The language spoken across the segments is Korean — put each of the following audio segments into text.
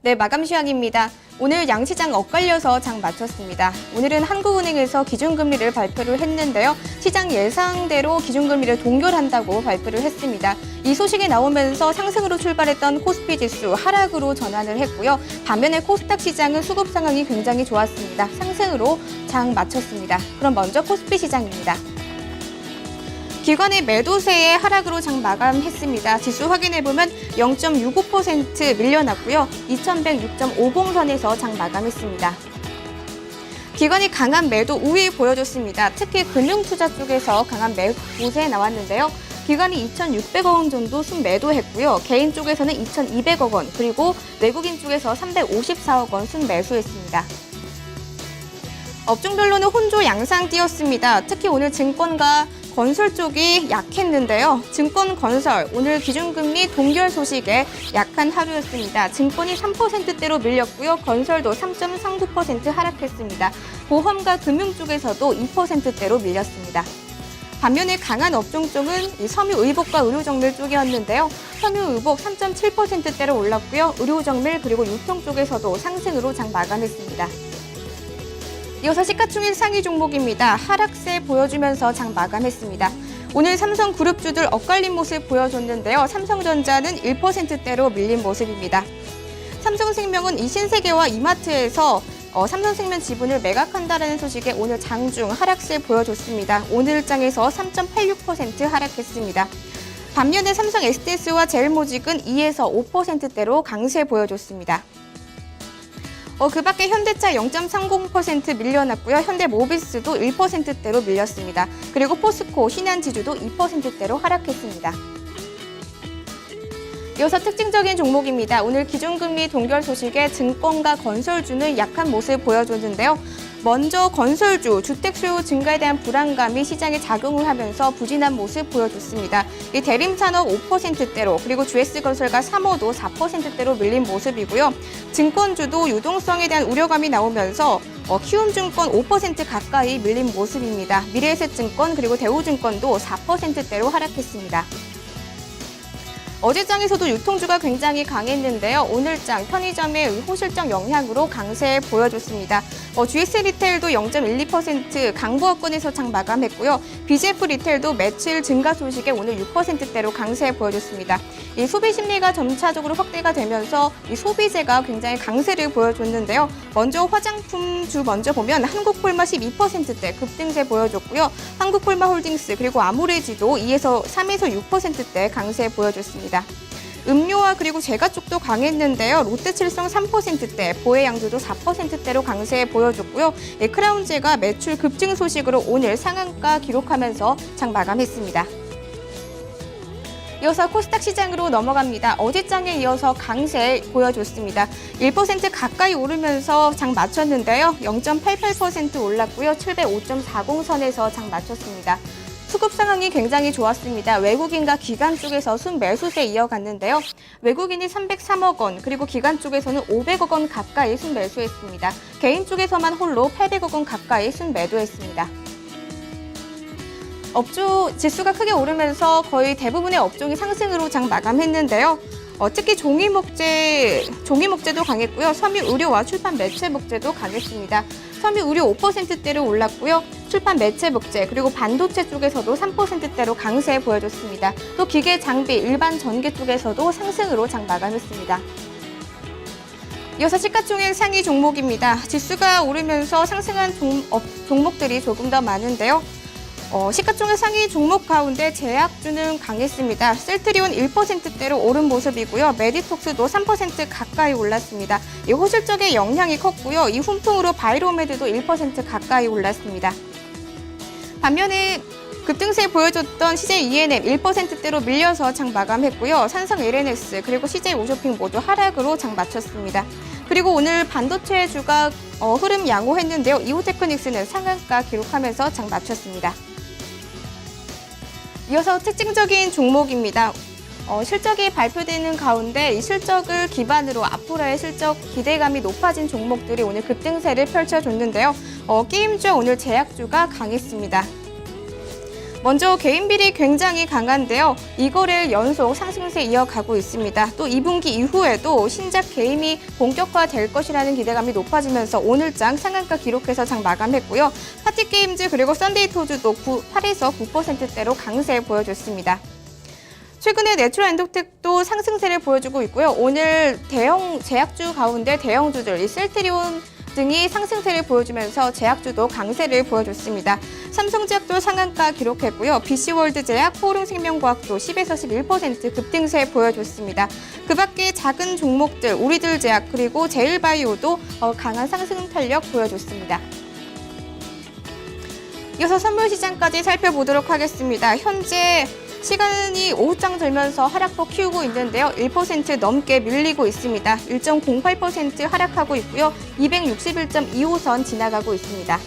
네, 마감 시황입니다. 오늘 양시장 엇갈려서 장 마쳤습니다. 오늘은 한국은행에서 기준금리를 발표를 했는데요. 시장 예상대로 기준금리를 동결한다고 발표를 했습니다. 이 소식이 나오면서 상승으로 출발했던 코스피 지수 하락으로 전환을 했고요. 반면에 코스닥 시장은 수급 상황이 굉장히 좋았습니다. 상승으로 장 마쳤습니다. 그럼 먼저 코스피 시장입니다. 기관의 매도세의 하락으로 장 마감했습니다. 지수 확인해보면 0.65% 밀려났고요. 2106.50선에서 장 마감했습니다. 기관이 강한 매도 우위 보여줬습니다. 특히 금융투자 쪽에서 강한 매도세 나왔는데요. 기관이 2,600억 원 정도 순매도했고요. 개인 쪽에서는 2,200억 원, 그리고 외국인 쪽에서 354억 원 순매수했습니다. 업종별로는 혼조 양상 띄었습니다. 특히 오늘 증권과 건설 쪽이 약했는데요. 증권 건설, 오늘 기준금리 동결 소식에 약한 하루였습니다. 증권이 3%대로 밀렸고요. 건설도 3.39% 하락했습니다. 보험과 금융 쪽에서도 2%대로 밀렸습니다. 반면에 강한 업종 쪽은 섬유의복과 의료정밀 쪽이었는데요. 섬유의복 3.7%대로 올랐고요. 의료정밀 그리고 유통 쪽에서도 상승으로 장 마감했습니다. 이어서 시가총액 상위 종목입니다. 하락세 보여주면서 장 마감했습니다. 오늘 삼성그룹주들 엇갈린 모습 보여줬는데요. 삼성전자는 1%대로 밀린 모습입니다. 삼성생명은 이 신세계와 이마트에서 삼성생명 지분을 매각한다는 소식에 오늘 장중 하락세 보여줬습니다. 오늘 장에서 3.86% 하락했습니다. 반면에 삼성 SDS와 제일모직은 2에서 5%대로 강세 보여줬습니다. 그 밖에 현대차 0.30% 밀려났고요. 현대모비스도 1%대로 밀렸습니다. 그리고 포스코, 신한지주도 2%대로 하락했습니다. 이어서 특징적인 종목입니다. 오늘 기준금리 동결 소식에 증권과 건설주는 약한 모습 보여줬는데요. 먼저 건설주, 주택 수요 증가에 대한 불안감이 시장에 작용을 하면서 부진한 모습 보여줬습니다. 이 대림산업 5%대로, 그리고 GS건설과 3호도 4%대로 밀린 모습이고요. 증권주도 유동성에 대한 우려감이 나오면서 키움증권 5% 가까이 밀린 모습입니다. 미래에셋증권 그리고 대우증권도 4%대로 하락했습니다. 어제장에서도 유통주가 굉장히 강했는데요. 오늘장 편의점의 호실적 영향으로 강세 보여줬습니다. GS 리테일도 0.12% 강보합권에서 장 마감했고요. BGF 리테일도 매출 증가 소식에 오늘 6%대로 강세 보여줬습니다. 이 소비 심리가 점차적으로 확대가 되면서 이 소비재가 굉장히 강세를 보여줬는데요. 먼저 화장품주 먼저 보면 한국폴마 12%대 급등세 보여줬고요. 한국폴마홀딩스 그리고 아모레지도 3에서 6%대 강세 보여줬습니다. 음료와 그리고 제과 쪽도 강했는데요. 롯데칠성 3%대, 보혜양주도 4%대로 강세 보여줬고요. 크라운제가 매출 급증 소식으로 오늘 상한가 기록하면서 장 마감했습니다. 이어서 코스닥 시장으로 넘어갑니다. 어제장에 이어서 강세 보여줬습니다. 1% 가까이 오르면서 장 마쳤는데요. 0.88% 올랐고요. 705.40선에서 장 마쳤습니다. 수급 상황이 굉장히 좋았습니다. 외국인과 기관 쪽에서 순매수세 이어갔는데요. 외국인이 303억 원, 그리고 기관 쪽에서는 500억 원 가까이 순매수했습니다. 개인 쪽에서만 홀로 800억 원 가까이 순매도했습니다. 업종 지수가 크게 오르면서 거의 대부분의 업종이 상승으로 장 마감했는데요. 특히 종이목재도 강했고요. 섬유의료와 출판 매체목재도 강했습니다. 섬유의료 5%대로 올랐고요. 출판 매체목재 그리고 반도체 쪽에서도 3%대로 강세 보여줬습니다. 또 기계 장비, 일반 전기 쪽에서도 상승으로 장 마감했습니다. 이어서 시가총액 상위 종목입니다. 지수가 오르면서 상승한 종목들이 조금 더 많은데요. 시가총액 상위 종목 가운데 제약주는 강했습니다. 셀트리온 1%대로 오른 모습이고요. 메디톡스도 3% 가까이 올랐습니다. 이 호실적의 영향이 컸고요. 이 훈풍으로 바이로메드도 1% 가까이 올랐습니다. 반면에 급등세 보여줬던 CJ E&M 1%대로 밀려서 장 마감했고요. 산성 LNS 그리고 CJ 오쇼핑 모두 하락으로 장 마쳤습니다. 그리고 오늘 반도체 주가 흐름 양호했는데요. 이오테크닉스는 상한가 기록하면서 장 마쳤습니다. 이어서 특징적인 종목입니다. 실적이 발표되는 가운데 이 실적을 기반으로 앞으로의 실적 기대감이 높아진 종목들이 오늘 급등세를 펼쳐줬는데요. 게임주와 오늘 제약주가 강했습니다. 먼저 개인 비리 굉장히 강한데요. 2거래일 연속 상승세 이어가고 있습니다. 또 2분기 이후에도 신작 게임이 본격화될 것이라는 기대감이 높아지면서 오늘장 상한가 기록해서 장 마감했고요. 파티게임즈 그리고 썬데이토즈도 8에서 9%대로 강세 보여줬습니다. 최근에 내추럴 엔도텍도 상승세를 보여주고 있고요. 오늘 대형 제약주 가운데 대형주들, 이 셀트리온 등이 상승세를 보여주면서 제약주도 강세를 보여줬습니다. 삼성제약도 상한가 기록했고요. BC월드제약, 포름생명과학도 10에서 11% 급등세 보여줬습니다. 그 밖에 작은 종목들, 우리들제약 그리고 제일바이오도 강한 상승 탄력 보여줬습니다. 이어서 선물시장까지 살펴보도록 하겠습니다. 현재 시간이 오후장 들면서 하락폭 키우고 있는데요. 1% 넘게 밀리고 있습니다. 1.08% 하락하고 있고요. 261.25선 지나가고 있습니다.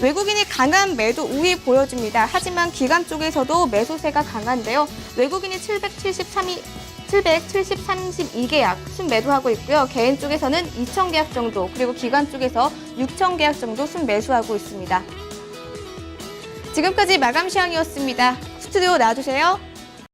외국인이 강한 매도 우위 보여줍니다. 하지만 기관 쪽에서도 매수세가 강한데요. 외국인이 732계약 순매도하고 있고요. 개인 쪽에서는 2,000계약 정도, 그리고 기관 쪽에서 6,000계약 정도 순매수하고 있습니다. 지금까지 마감 시황이었습니다. 스튜디오 나와주세요.